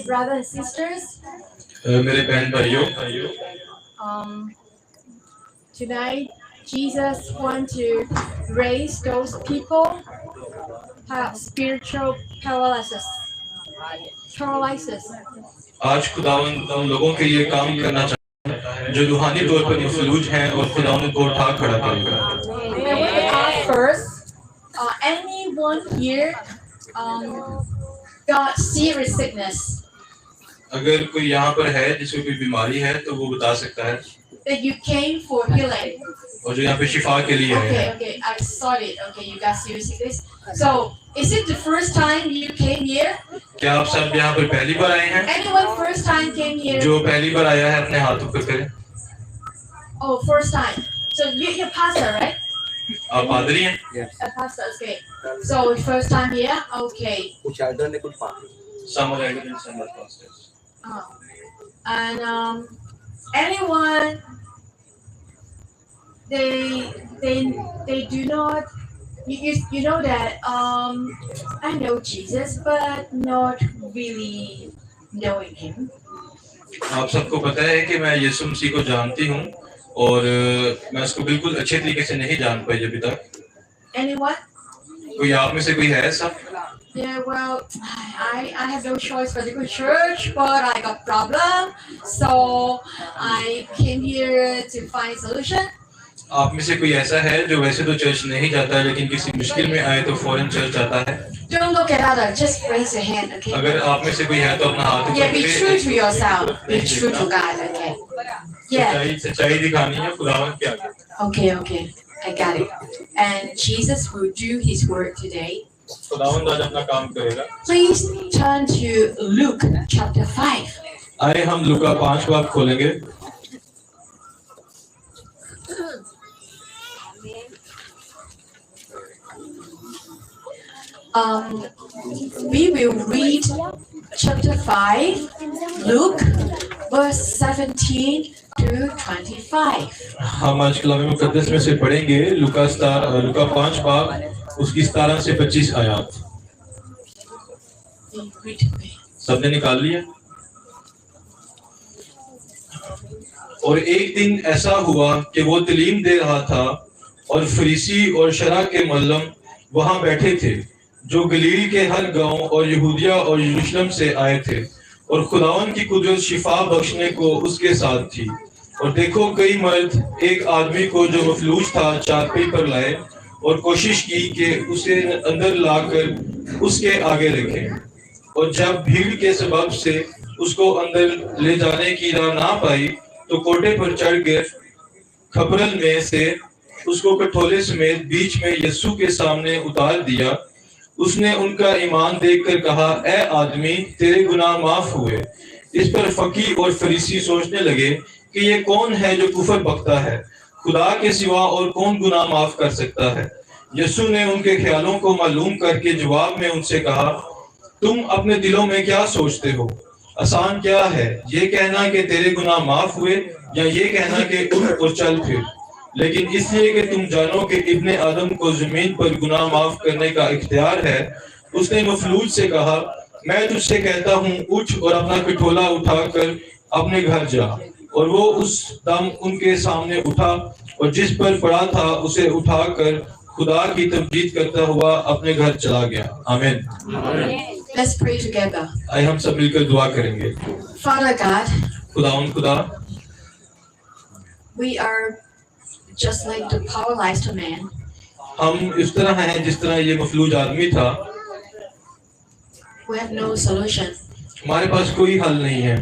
brothers and sisters, मेरे बहन भाइयों, tonight Jesus wants to raise those people who have spiritual paralysis. आज खुदावंद उन लोगों के लिए काम करना चाहता है जो रूहानी तौर पर मफलूज हैं और खुदावंद उनको उठा खड़ा करेगा। First, anyone here got serious sickness? अगर कोई यहाँ पर है जिसको कोई बीमारी है तो वो बता सकता है। That you came for healing. और जो यहाँ पे शिफा के लिए है। Okay, I saw it. Okay, you got serious sickness. So, is it the first time you came here? क्या आप सब यहाँ पर पहली बार आए हैं? Anyone first time came here? जो पहली बार आया है अपने हाथ ऊपर करें। Oh, first time. So you're pastor, right? आप पादरी हैं? Yes. A pastor, okay. So first time here, okay. कुछ elder ने कुछ पादरी. Some are elder and some are pastors. And anyone they do not. You know that I know Jesus, but not really knowing him. आप सबको पता है कि मैं यीशु मसीह को जानती हूँ और मैं उसको बिल्कुल अच्छे तरीके से नहीं जान पाई अभी तक। Anyone? कोई आप में से कोई है ऐसा? Yeah, well, I have no choice but to go to church, but I got problem, so I came here to find solution. आप में से कोई ऐसा है जो वैसे तो चर्च नहीं जाता लेकिन किसी मुश्किल में आए तो फौरन चर्च जाता है? Don't look at others, just raise your hand, okay? अगर आप में से कोई है तो अपना हाथ ऊपर Yeah, be true to yourself, be true to God, okay? Yeah. सच्चाई दिखानी है खुदावंद के आगे। Okay, I got it. And Jesus will do His work today. खुदावंद आज अपना काम करेगा। Please turn to Luke chapter 5. आइए हम लूका 5 बाब खोलेंगे। We will read chapter 5, Luke, verse 17 to 25. हम आज कलाम मुकद्दस में से पढ़ेंगे लूका 5 बाब उसकी 17 से 25 आयत। सबने निकाल लिया? और एक दिन ऐसा हुआ कि वो तालीम दे रहा था और फरीसी और शरा के मुअल्लिम वहां बैठे थे जो गलील के हर गांव और यहूदिया और यरूशलेम से आए थे और खुदावन की कुदरत शिफा बख्शने को उसके साथ थी। और देखो कई मर्द एक आदमी को जो मफलूज था चारपाई पर लाए और कोशिश की कि उसे अंदर लाकर उसके आगे रखें। और जब भीड़ के सबब से उसको अंदर ले जाने की राह ना पाई तो कोठे पर चढ़ कर खपरल में से उसको कठोले समेत बीच में यीशु के सामने उतार दिया। उसने उनका ईमान देखकर कहा, ए आदमी तेरे गुनाह माफ हुए। इस पर फकी और फरीसी सोचने लगे कि ये कौन है जो कुफर बकता है, खुदा के सिवा और कौन गुनाह माफ कर सकता है। यीशु ने उनके ख्यालों को मालूम करके जवाब में उनसे कहा, तुम अपने दिलों में क्या सोचते हो? आसान क्या है, ये कहना कि तेरे गुनाह माफ हुए या ये कहना कि उठ और चल फिर? लेकिन इसलिए कि तुम जानो कि इब्ने आदम को जमीन पर गुनाह माफ करने का इख्तियार है। उसने मफलूज से कहा, मैं तुझसे कहता हूँ उठ और अपना पिठोला उठाकर अपने घर जा। और वो उस दम उनके सामने उठा और जिस पर पड़ा था उसे उठाकर खुदा की तमजीद करता हुआ अपने घर चला गया। आमीन। Let's pray together. आइए हम सब मिलकर दुआ करेंगे। Father God, खुदा we are just like the paralyzed man. हम इस तरह हैं जिस तरह ये मफलूज आदमी था। We have no solution. हमारे पास कोई हल नहीं है।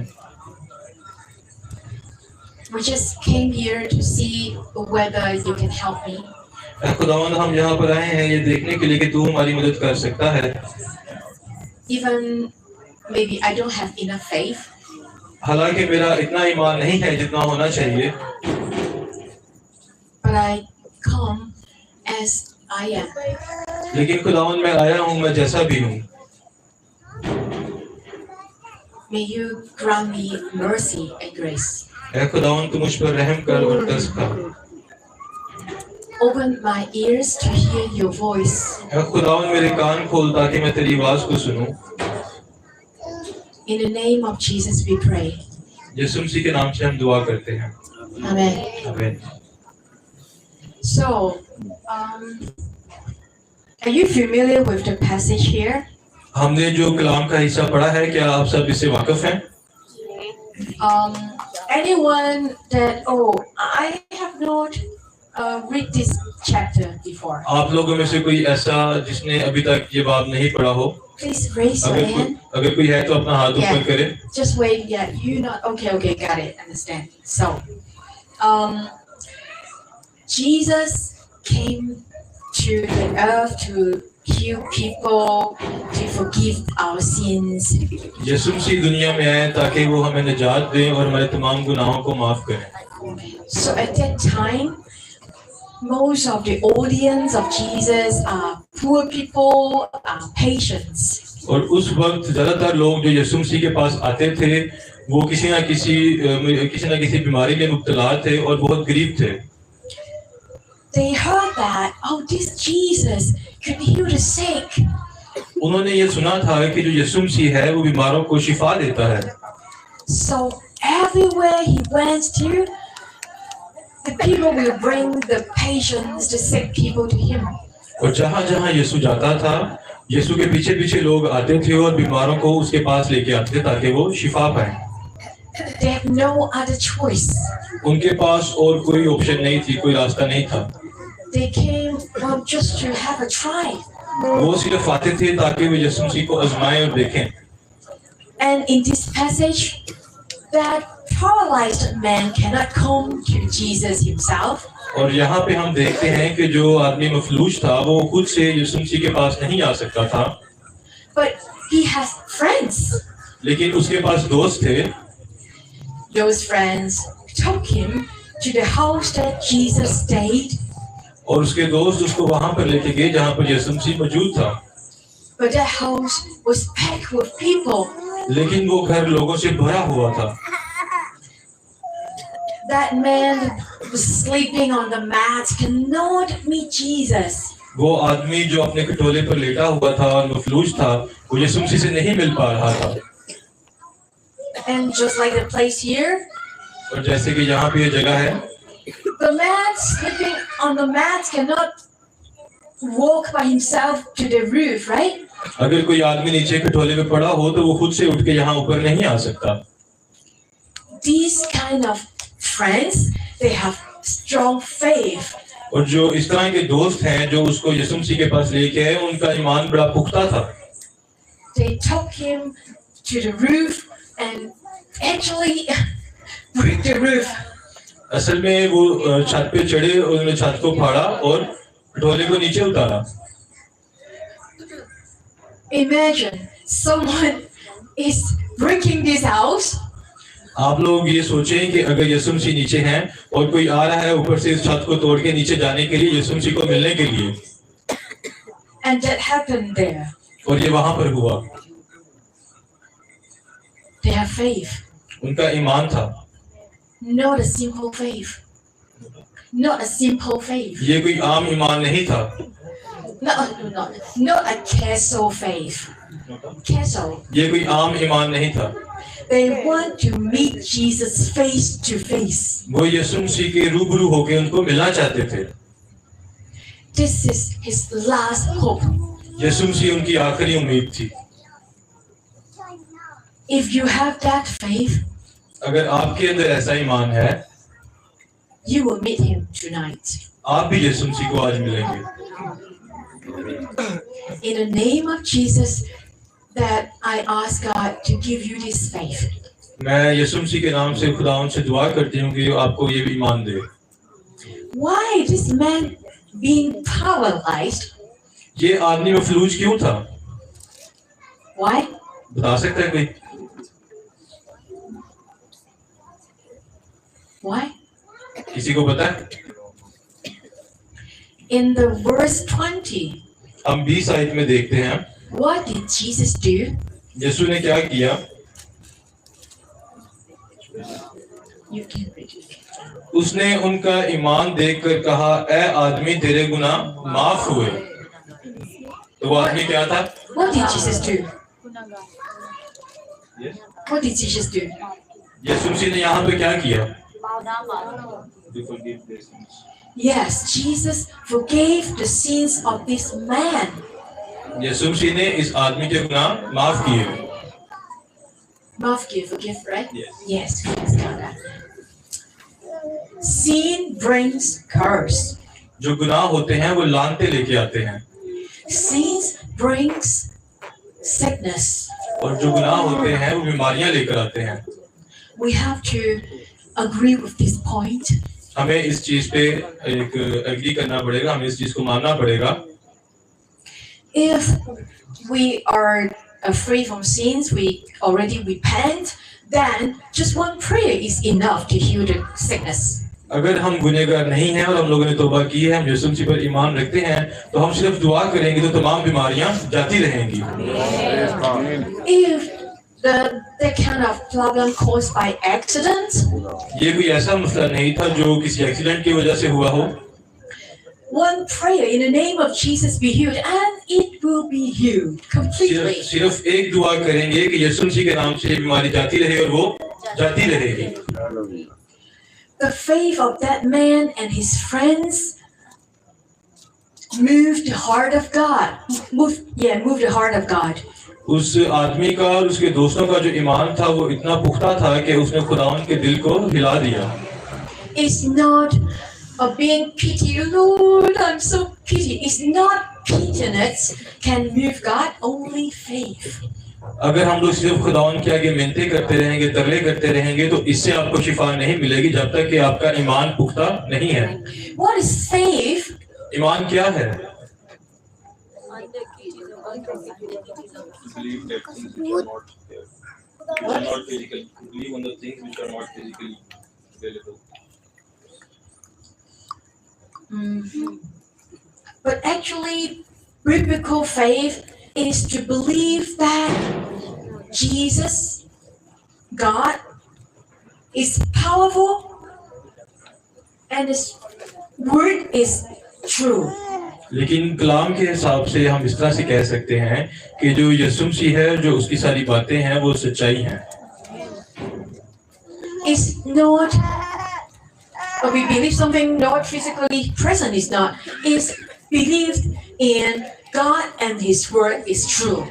We just came here to see whether you can help me. खुदावंद हम यहाँ पर आए हैं ये देखने के लिए कि तू हमारी मदद कर सकता है। Even maybe I don't have enough faith. हालांकि मेरा इतना ईमान नहीं है जितना होना चाहिए। But I come as I am. लेकिन खुदावंद मैं आया हूँ मैं जैसा भी हूँ। May you grant me mercy and grace. ऐ खुदावंद तू मुझ पर रहम कर और तरस खा। Open my ears to hear your voice. ऐ खुदावंद मेरे कान खोल ताकि मैं तेरी आवाज को सुनूं। In the name of Jesus we pray. यीशु मसीह के नाम से हम दुआ करते हैं। Amen. आमीन। So, are you familiar with the passage here? हमने जो कलाम का हिस्सा पढ़ा है, क्या आप सब इससे वाकिफ हैं? Anyone that I have not read this chapter before. आप लोगों में से कोई ऐसा जिसने अभी तक ये बाब नहीं पढ़ा हो? Please raise your hand. अगर कोई है तो अपना हाथ ऊपर करे। Just wait. Yeah, you not okay. Got it. Understand. So, Jesus came to the earth to heal people, to forgive our sins. यीशु मसीह दुनिया में आए ताकि वो हमें निजात दें और हमारे तमाम गुनाहों को माफ करें। So at that time, most of the audience of Jesus are poor people, patients. और उस वक्त ज़्यादातर लोग जो यीशु मसीह के पास आते थे, वो किसी न किसी बीमारी में मुब्तला थे और बहुत गरीब थे। They heard that this Jesus could heal the sick. उन्होंने ये सुना था कि जो यीशु मसीह है वो बीमारों को शिफा देता है। So everywhere he went to, the people will bring the patients, the sick people to him. और जहाँ-जहाँ यीशु जाता था, यीशु के पीछे-पीछे लोग आते थे और बीमारों को उसके पास लेके आते थे ताकि वो शिफा पाएं। They have no other choice. उनके पास और कोई ऑप्शन नहीं थी, कोई रास्ता नहीं था। They came just to have a try. वो सिर्फ आते थे ताकि वो यीशु मसीह को आजमाएं और देखें। And in this passage, that paralyzed man cannot come to Jesus himself. और यहाँ पे हम देखते हैं कि जो आदमी मफलूज था, वो खुद से यीशु मसीह के पास नहीं आ सकता था। But he has friends. लेकिन उसके पास दोस्त थे। Those friends took him to the house that Jesus stayed. और उसके दोस्त उसको वहाँ पर लेके गए जहाँ पर यीशु मसीह मौजूद था। But that house was packed with people. लेकिन वो घर लोगों से भरा हुआ था। That man was sleeping on the mat, cannot meet Jesus. वो आदमी जो अपने खटोले पर लेटा हुआ था और मफलूज था, वो यीशु मसीह से नहीं मिल पा रहा था। And just like the place here, और जैसे कि यहाँ पे ये जगह है, the man sleeping on the mat cannot walk by himself to the roof, right? अगर कोई आदमी नीचे खटोले में पड़ा हो तो वो खुद से उठ के यहाँ ऊपर नहीं आ सकता। These kind of friends, they have strong faith. और जो इस तरह के दोस्त हैं जो उसको यीशु मसीह के पास लेके आए, उनका ईमान बड़ा पुख्ता था। They took him to the roof and actually broke the roof. असल में वो छत पे चढ़े, उन्होंने छत को फाड़ा और खटोले को नीचे उतारा। Imagine someone is breaking this house. आप लोग ये सोचें कि अगर यीशु मसीह नीचे हैं और कोई आ रहा है ऊपर से इस छत को तोड़ के नीचे जाने के लिए, यीशु मसीह को मिलने के लिए। And that happened there. और ये वहां पर हुआ। They have faith. उनका ईमान था। Not a simple faith. Not a simple faith. ये कोई आम ईमान नहीं था। Not a casual faith. Casual. ये कोई आम ईमान नहीं था। They want to meet Jesus face to face. वो यीशु मसीह के रूबरू होके उनको मिलना चाहते थे। This is his last hope. यीशु मसीह उनकी आखिरी उम्मीद थी। If you have that faith, अगर आपके अंदर ऐसा ईमान है, you will meet him tonight. आप भी यीशु मसीह को आज मिलेंगे। In the name of Jesus, that I ask God to give you this faith. मैं यीशु मसीह के नाम से खुदावंद से दुआ करती हूँ कि आपको ये भी ईमान दे। Why this man being paralyzed? ये आदमी मफलूज क्यों था? Why? बता सकता है कोई? Why? किसी को पता है? In the verse 20, हम 20 आयत में देखते हैं, what did Jesus do? यीशु ने क्या किया? You can read it. उसने उनका ईमान देखकर कहा, ए आदमी तेरे गुनाह माफ हुए। तो वो आदमी क्या था? What did Jesus do? Yes. What did Jesus do? यीशु मसीह ने यहाँ पे क्या किया? We forgive their sins. Yes, Jesus forgave the sins of this man. यीशु मसीह ने इस आदमी के गुनाह माफ किए। Forgive, right? Yes. Yes, got that. Sin brings curse. जो गुनाह होते हैं वो लानते लेके आते हैं, Sin brings sickness. और जो गुनाह होते हैं वो बीमारियां लेकर आते हैं। We have to agree with this point. हमें इस चीज पे एक एग्री करना पड़ेगा, हमें इस चीज को मानना पड़ेगा। If we are free from sins, we already repent, then just one prayer is enough to heal the sickness. अगर हम गुनहगार नहीं हैं और हम लोगों ने तौबा की है, हम यीशु मसीह पर ईमान रखते हैं, तो हम सिर्फ दुआ करेंगे तो तमाम बीमारियां जाती रहेंगी। If the kind of problem caused by accident, ये कोई ऐसा मसला नहीं था जो किसी एक्सीडेंट की वजह से हुआ हो, one prayer in the name of Jesus be healed, and it will be healed completely. सिर्फ एक दुआ करेंगे कि यीशु मसीह के नाम से ये बीमारी जाती रहे और वो जाती रहेगी। The faith of that man and his friends moved the heart of God. Moved the heart of God. उस आदमी का और उसके दोस्तों का जो ईमान था वो इतना पुख्ता था कि उसने खुदावन के दिल को हिला दिया। It's not being pity, Lord, I'm so pity. It's not pityness can move God, only faith. अगर हम लोग सिर्फ खुदावन के आगे मिन्नतें करते रहेंगे, तरले करते रहेंगे, तो इससे आपको शिफा नहीं मिलेगी जब तक कि आपका ईमान पुख्ता नहीं है। What is faith? ईमान क्या है? Believe that things which are not there, which are not physical. Believe on the things which are not physically available. But actually, biblical faith is to believe that Jesus, God, is powerful and His word is true. लेकिन कलाम के हिसाब से हम इस तरह से कह सकते हैं कि जो यीशु मसीह है, जो उसकी सारी बातें हैं, वो सच्चाई हैं। It's not, but we believe something not physically present is not. It's believed in God and His word is true.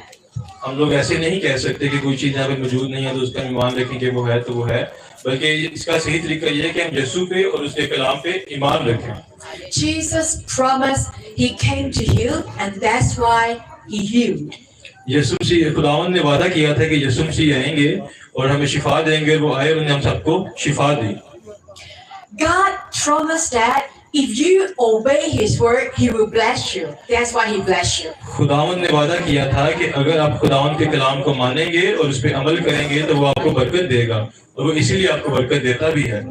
हम लोग ऐसे नहीं कह सकते कि कोई चीज यहाँ पे मौजूद नहीं है तो उसका ईमान रखें कि वो है तो वो है, बल्कि इसका सही तरीका ये है कि हम यीशु पे और उसके कलाम पे ईमान रखें। Jesus promised He came to heal, and that's why He healed. यीशु मसीह, खुदावंद ने वादा किया था कि यीशु मसीह आएंगे और हमें शिफा देंगे, वो आए और उन्होंने हम सबको शिफा दी। God promised that if you obey His word, He will bless you. That's why He blessed you. खुदावंद ने वादा किया था कि अगर आप खुदावंद के कलाम को मानेंगे और उस पे अमल करेंगे तो वो आपको बरकत देगा, और वो इसीलिए आपको बरकत देता भी है।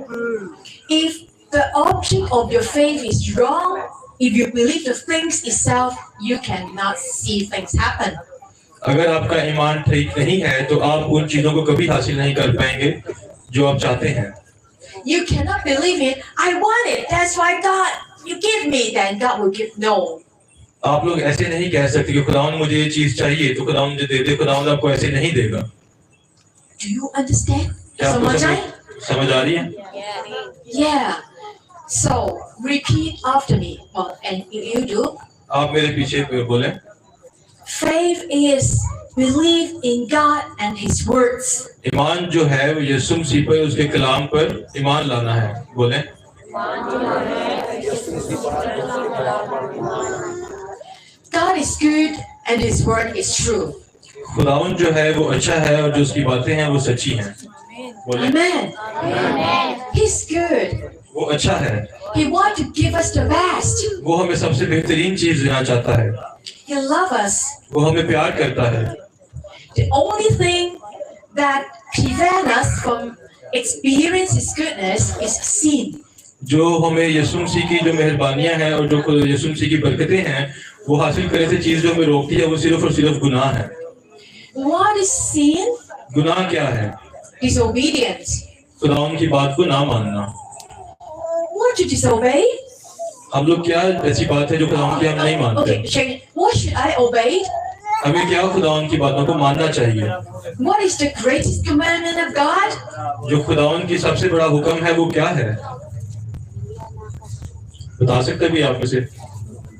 If the object of your faith is wrong, if you believe the things itself, you cannot see things happen. अगर आपका ईमान ठीक नहीं है तो आप उन चीजों को कभी हासिल नहीं कर पाएंगे जो आप चाहते हैं। You cannot believe it. I want it. That's why God, you give me. Then God will give no. आप लोग ऐसे नहीं कह सकते कि खुदावंद मुझे ये चीज चाहिए तो खुदावंद मुझे दे दे, खुदावंद आपको ऐसे नहीं देगा। Do you understand? क्या आपको समझ आ रही है? Yeah. So repeat after me. Well, and if you do, आप मेरे पीछे बोले। faith is belief in God and His words. ईमान जो है वो यीशु मसीह पर, उसके कलाम पर ईमान लाना है। बोले। God is good and His word is true. खुदावंद जो है वो अच्छा है और जो उसकी बातें हैं वो सच्ची हैं। बोले। Amen. He's good. वो अच्छा है। He wants to give us the best. वो हमें सबसे बेहतरीन चीज देना चाहता है। He loves us. वो हमें प्यार करता है। The only thing that prevents us from experiencing His goodness is sin. जो हमें यीशु मसीह की जो मेहरबानियां हैं और जो यीशु मसीह की बरकतें हैं वो हासिल करने से चीज जो हमें रोकती है वो सिर्फ और सिर्फ गुनाह है। What is sin? गुनाह क्या है? Disobedience. खुदावंद की बात को ना मानना। What to disobey? हम लोग क्या ऐसी बात है जो खुदावंद की हम नहीं मानते? Okay, check. What should I obey? हमें क्या खुदावन की बातों को मानना चाहिए? What is the greatest commandment of God? जो खुदावन की सबसे बड़ा हुक्म है वो क्या है? बता सकते भी आप में से?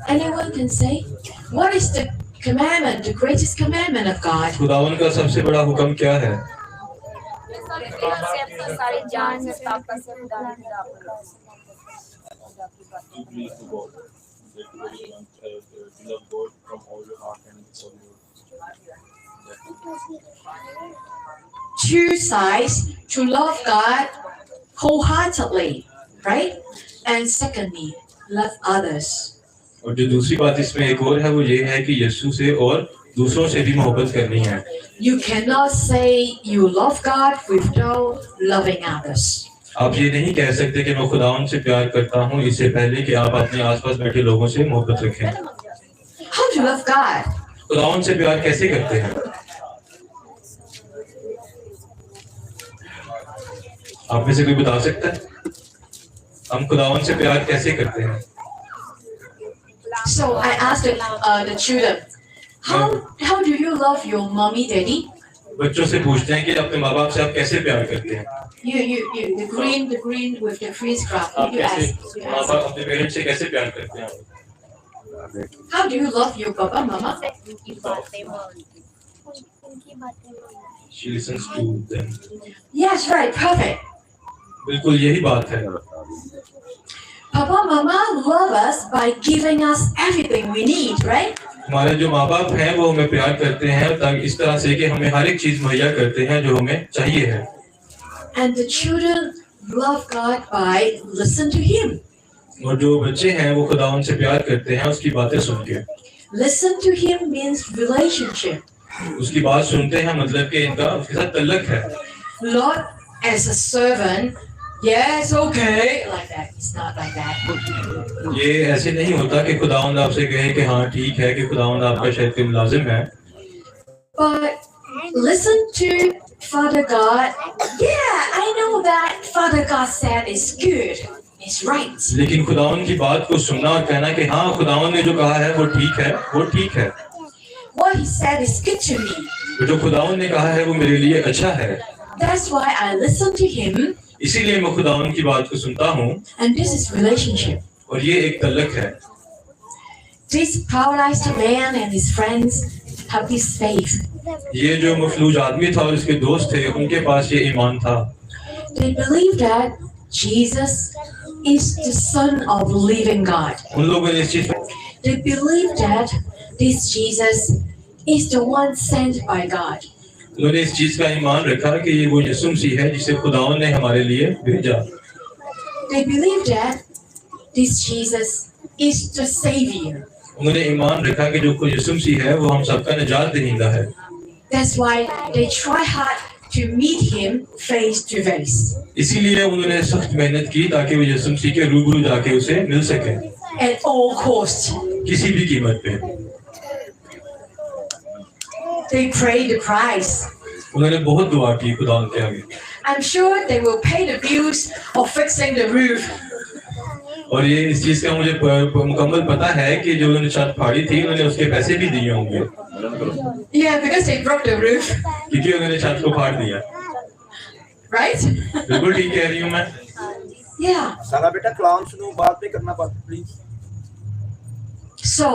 Anyone can say? What is the commandment, the greatest commandment of God? खुदावन का सबसे बड़ा हुक्म क्या है? सारी जान से ताकत से खुदा की to believe to God, to love God from all your heart and all your. Two sides to love God wholeheartedly, right? And secondly, love others. और जो दूसरी बात इसमें एक और है वो ये है कि यीशु से और दूसरों से भी मोहब्बत करनी है। You cannot say you love God without loving others. आप ये नहीं कह सकते कि मैं खुदावन से प्यार करता हूँ इससे पहले कि आप अपने आसपास बैठे लोगों से मोहब्बत रखें। How to love God? खुदावन से प्यार कैसे करते हैं? आप में से कोई बता सकता है? हम खुदावन से प्यार कैसे करते हैं? So I asked the children, how do you love your mommy, daddy? बच्चों से पूछते हैं कि अपने माँ बाप से आप कैसे प्यार करते हैं? You, the green with the green scrap. आप You कैसे ask. You माँ ask. बाप अपने पेरेंट्स से कैसे प्यार करते हैं? How do you love your papa, mama? She listens to them. Yes, right, perfect. बिल्कुल यही बात है। Papa, mama love us by giving us everything we need, right? हमारे जो माँ बाप हैं वो हमें प्यार करते हैं ताकि इस तरह से कि हमें हर एक चीज मुहैया करते हैं जो हमें चाहिए है। And the children love God by listen to Him. और जो बच्चे हैं वो खुदावन से प्यार करते हैं उसकी बातें सुन के। Listen to Him means relationship. उसकी बात सुनते हैं मतलब कि इनका उसके साथ तल्लक है। Lord, as a servant, yes, okay, like that. It's not like that. ये ऐसे नहीं होता कि खुदावंद आपसे कहे कि हाँ ठीक है कि खुदावंद आपका शायद कोई मुलाजिम है। But listen to Father God. Yeah, I know that Father God said it's good. It's right. लेकिन खुदावंद की बात को सुनना और कहना कि हाँ खुदावंद ने जो कहा है वो ठीक है। What He said is good to me. तो जो खुदावंद ने कहा है वो मेरे लिए अच्छा है। That's why I listen to Him. इसीलिए मैं खुदावंद की बात को सुनता हूँ। And this is relationship. और ये एक तल्लक है। This paralyzed man and his friends have this faith. ये जो मफलूज आदमी था और उसके दोस्त थे उनके पास ये ईमान था। They believe that Jesus is the Son of the living God. उन लोगों ने इस चीज They believe that this Jesus is the one sent by God. उन्होंने इस चीज का ईमान रखा कि ये वो यीशु मसीह है जिसे खुदावन ने हमारे लिए भेजा। They believe that this Jesus is the Savior. उन्होंने ईमान रखा कि जो यीशु मसीह है वो हम सबका निजात दहिंदा है। That's why they try hard to meet Him face to face. इसीलिए उन्होंने सख्त मेहनत की ताकि वो यीशु मसीह के रूबरू जाके उसे मिल सके। At all costs. किसी भी कीमत पे। They pay the price. उन्होंने बहुत दुआ की खुदावन के आगे। I'm sure they will pay the bills of fixing the roof. और ये इस चीज का मुझे मुकम्मल पता है कि जो उन्होंने छत फाड़ी थी उन्होंने उसके पैसे भी दिए होंगे। Yeah, because they broke the roof. क्योंकि उन्होंने छत को फाड़ दिया। Right? बिल्कुल ठीक कह रही हूँ मैं। Yeah. सारा बेटा क्लाउंस नु बात नहीं करना बात please. So,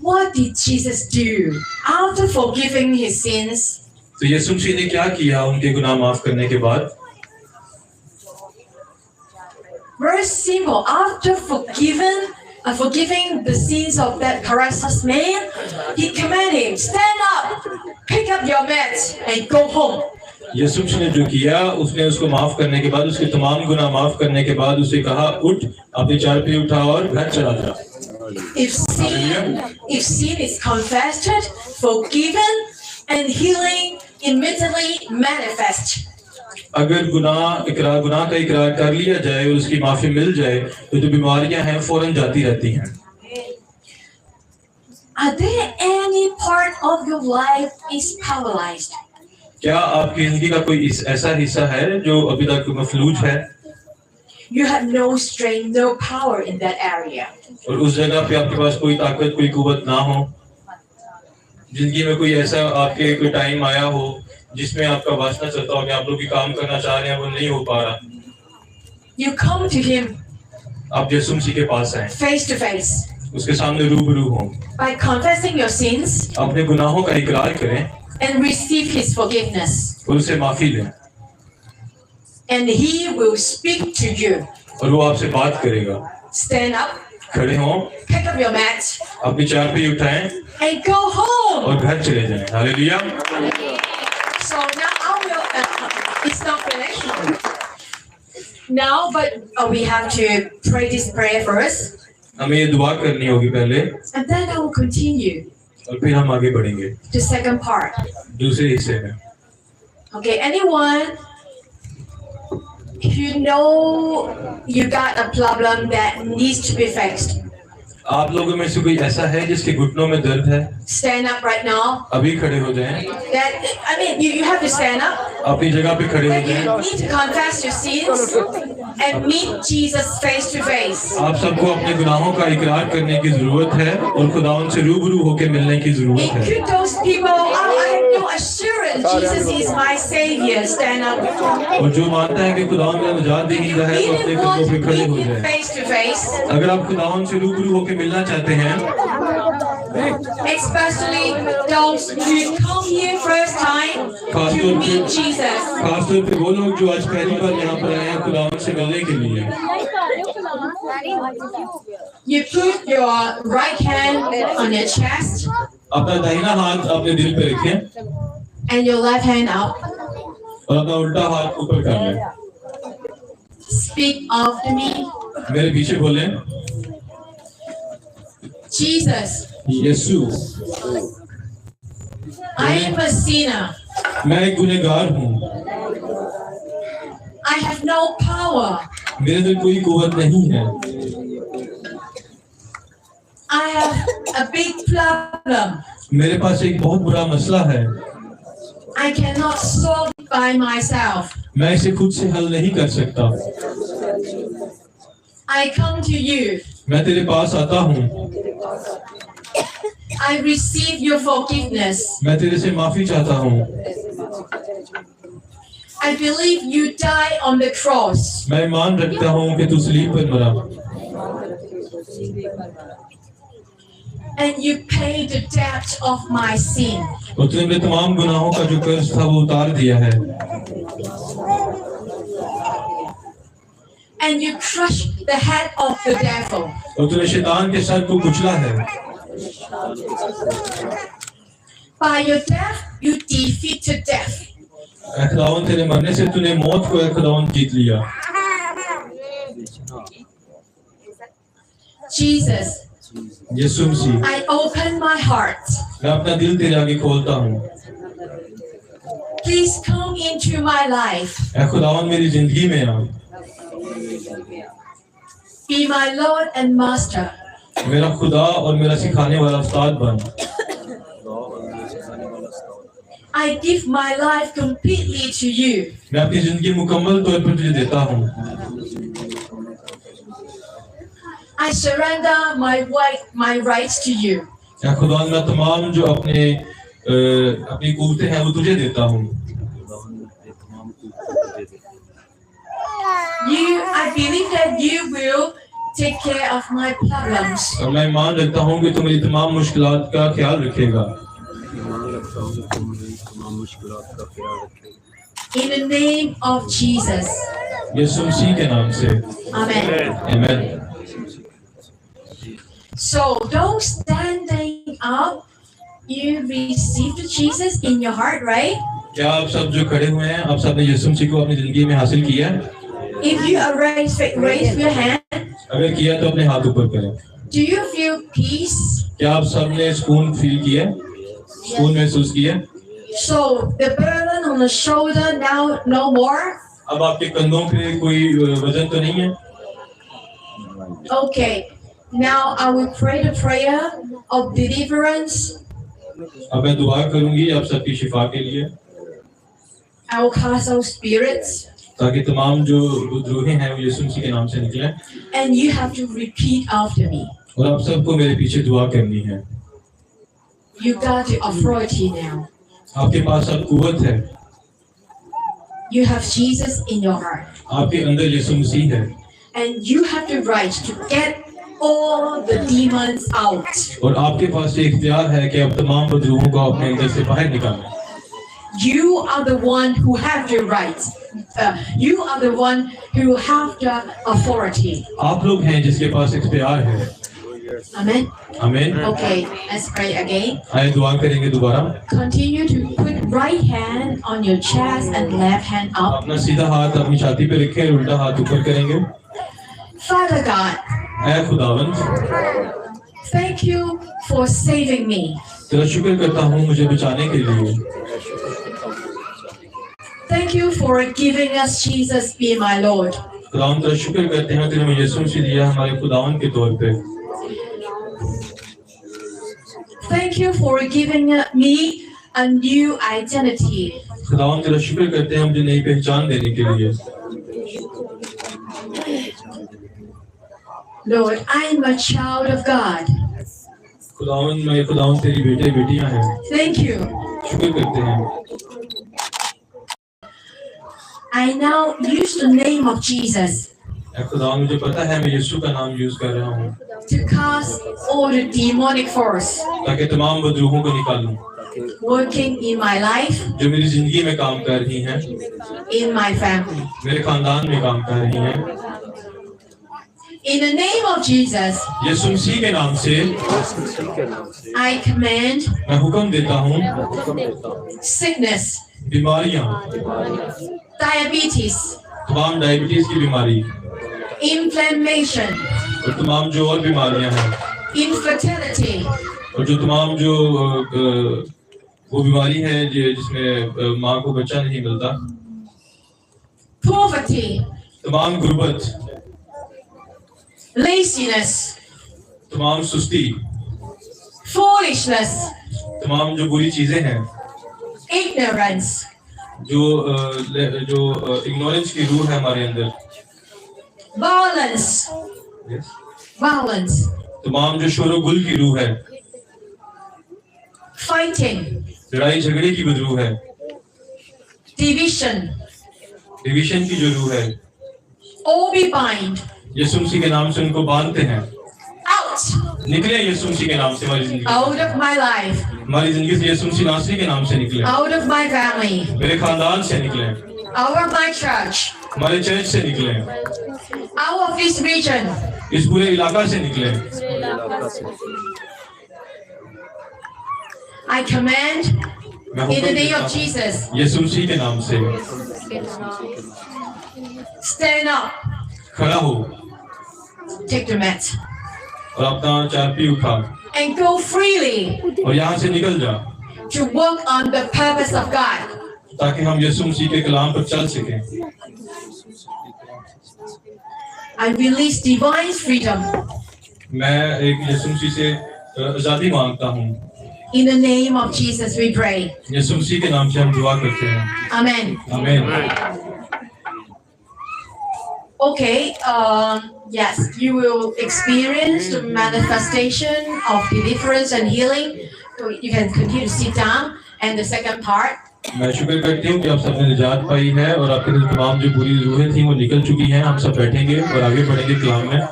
what did Jesus do after forgiving his sins? तो यीशु मसीह ने क्या किया उनके गुनाह माफ करने के बाद? Very simple. After forgiving the sins of that paralyzed man, he commanded him, stand up, pick up your mat, and go home. यीशु मसीह ने जो किया उसने उसको माफ करने के बाद उसके तमाम गुनाह माफ करने के बाद उसे कहा उठ अपनी चारपाई उठा और घर चला जा। If sin is confessed, forgiven, and healing immediately manifest. अगर गुनाह का इकरार कर लिया जाए और उसकी माफी मिल जाए तो जो बीमारियां हैं फौरन जाती रहती हैं। Are there any part of your life is paralyzed? क्या आपकी जिंदगी का कोई ऐसा हिस्सा है जो अभी तक मफलूज है? You have no strength, no power in that area. और उस जगह पे आपके पास कोई ताकत कोई कुव्वत ना हो। जिंदगी में कोई ऐसा आपके कोई टाइम आया हो जिसमें आपका वासना चलता हो कि आप लोग भी काम करना चाह रहे हैं वो नहीं हो पा रहा, You come to Him आप यीशु मसीह के पास आए, face to face उसके सामने रूबरू हों, by confessing your sins अपने गुनाहों का इकरार करें and receive His forgiveness. और उससे माफी लें And He will speak to you. और वो आपसे बात करेगा। Stand up, खड़े हों, pick up your mat, अपनी चारपाई उठाएं and go home. और घर चले जाएं। Hallelujah. So now I will. It's not finished. Now, but we have to pray this prayer first, हमें ये दुआ करनी होगी पहले and then I will continue और फिर हम आगे बढ़ेंगे the second part. दूसरे हिस्से में। Okay, anyone who know you got a problem that needs to be fixed, आप लोगों में से कोई ऐसा है जिसके घुटनों में दर्द है? stand up right now. अभी खड़े हो जाएं। That I mean, you have to stand up. अपनी जगह पे खड़े हो That जाएं। you need to confess your sins and meet Jesus face to face. आप सबको अपने गुनाहों का इकरार करने की जरूरत है और खुदावन से रूबरू होकर मिलने की जरूरत है। Include those people. Oh, I have no assurance Jesus is my Savior. Stand up. और जो मानता है कि खुदावन मेरा निजात दीदा है वो अपने Even want कदमों पे to खड़े हो meet Him जाए। face to face, अगर आप खुदावन से रूबरू होकर मिलना चाहते हैं, especially those who come here first time to meet Jesus. खासतौर पे वो लोग जो आज पहली बार यहाँ पर आए हैं खुदावन से मिलने के लिए, You put your right hand on your chest अपना दाहिना हाथ अपने दिल पे रखें and your left hand up. और अपना उल्टा हाथ ऊपर कर लें। Speak after me. मेरे पीछे बोलें, Jesus, Yeshu, I am a sinner. मैं एक गुनहगार हूँ, I have no power. मेरे अंदर कोई कुव्वत नहीं है, I have a big problem. मेरे पास एक बहुत बुरा मसला है, I cannot solve it by myself. मैं इसे खुद से हल नहीं कर सकता। I come to you. मैं तेरे पास आता हूँ, I receive your forgiveness. मैं तेरे से माफी चाहता हूँ, I believe you died on the cross मैं ईमान रखता हूँ कि तू सलीब पर मरा and you paid the debt of my sin. और तूने मेरे तमाम गुनाहों का जो कर्ज था वो उतार दिया है And you crushed the head of the devil. और तूने शैतान के सर को कुचला है। By your death, you defeated death. ऐ खुदावन तेरे मरने से तूने मौत को ऐ खुदावन जीत लिया। Jesus, Yeshu Masih, I open my heart. मैं अपना दिल तेरे आगे खोलता हूँ। Please come into my life. ऐ खुदावन मेरी जिंदगी में आ, Be my Lord and Master. मेरा खुदा और मेरा सिखाने वाला उस्ताद बन। I give my life completely to you. मैं अपनी जिंदगी मुकम्मल तौर पर तुझे देता हूँ। I surrender my rights to you. ऐ खुदावन मैं तमाम जो अपनी कुव्वतें हैं वो तुझे देता हूँ। I believe that you will take care of my problems. और मैं ईमान रखता हूँ कि तू मेरी तमाम मुश्किलात का ख्याल रखेगा। In the name of Jesus. यीशु मसीह के नाम से। Amen. आमीन। So those standing up, you received Jesus in your heart, right? क्या आप सब जो खड़े हुए हैं, आप सब ने यीशु मसीह को अपनी जिंदगी में हासिल किया है? If you are raise your hand. अगर किया तो अपने हाथ ऊपर करें। Do you feel peace? क्या आप सब ने सुकून फील किया? सुकून महसूस किया? So the burden on the shoulder now no more. अब आपके कंधों पे कोई वजन तो नहीं है? Okay. Now I will pray the prayer of deliverance. अब मैं दुआ करूंगी आप सबकी शिफा के लिए, I will cast out spirits. ताकि तमाम जो रूहें हैं वो यीशु मसीह के नाम से निकलें। And you have to repeat after me. और आप सबको मेरे पीछे दुआ करनी है। You got the authority now. आपके पास अब कुव्वत है, You have Jesus in your heart. आपके अंदर यीशु मसीह है And you have the right to get all the demons out. और आपके पास ये इख्तियार है कि आप तमाम बदरूहों को अपने अंदर से बाहर निकालें। You are the one who have the right. You are the one who have the authority. आप लोग हैं जिसके पास इख्तियार है। Amen. आमीन। Okay, let's pray again. आइए दुआ करेंगे दोबारा। Continue to put right hand on your chest and left hand up. अपना सीधा हाथ अपनी छाती पे रखें, उल्टा हाथ ऊपर करेंगे। Father God, ऐ खुदावंद, thank you for saving me. तेरा शुक्र करता हूँ मुझे बचाने के लिए। Thank you for giving us Jesus be my Lord. खुदावंद तेरा शुक्र करते हैं तेरे में यीशु मसीह दिया हमारे खुदावंद के तौर पे। Thank you for giving me a new identity. खुदावंद तेरा शुक्र करते हैं मुझे नई पहचान देने के लिए। Lord, I am a child of God. खुदावंद मैं खुदावंद तेरी बेटे बेटियां हैं, Thank you. शुक्र करते हैं। I now use the name of Jesus ऐ खुदावंद मुझे पता है मैं यीशु का नाम यूज कर रहा हूँ to cast all the demonic force ताकि तमाम बदरूहों को निकालूं working in my life, जो मेरी जिंदगी में काम कर रही हैं, in my family. मेरे खानदान में काम कर रही हैं। In the name of Jesus, यीशु मसीह के नाम से I command मैं हुक्म देता हूँ sickness, बीमारियां, diabetes, तमाम डायबिटीज की बीमारी inflammation, और तमाम जो और बीमारियां हैं infertility, और जो तमाम जो वो बीमारी है जिसमें माँ को बच्चा नहीं मिलता, poverty, तमाम गुर्बत, laziness, तमाम सुस्ती, foolishness, तमाम जो बुरी चीजें हैं, ignorance, जो इग्नोरेंस की रूह है हमारे अंदर, violence, violence, तमाम जो शोर गुल की रूह है, fighting, लड़ाई झगड़े की बदरूह है, division, डिवीजन की जो रूह है, all be bind. यीशु मसीह के नाम से उनको बांधते हैं। Out, निकले यीशु मसीह के नाम से हमारी जिंदगी, out of my life, हमारी जिंदगी से यीशु मसीह नासरी के नाम से निकले, out of my family, मेरे खानदान से निकले, out of my church, हमारे चर्च से निकले, out of this region. इस पूरे इलाका से निकले। I command मैं in the हुक्म name देता of हूँ Jesus, यीशु मसीह के नाम से stand up, खड़ा हो take the mat, और अपना चारपी उठा and go freely और यहाँ से निकल जा, to work on the purpose of God. ताकि हम यीशु मसीह के कलाम पर चल सकें। I release divine freedom मैं एक यीशु मसीह से आजादी मांगता हूँ। in the name of Jesus. We pray. यीशु मसीह के नाम से हम दुआ करते हैं। Amen. आमीन। Okay, yes, you will experience the manifestation of deliverance and healing. So you can continue to sit down. And the second part, मैं शुक्र करती हूँ कि आप सबने निजात पाई है और आपके दिल तमाम जो बुरी रूहें थी वो निकल चुकी हैं। हम सब बैठेंगे और आगे बढ़ेंगे कलाम में।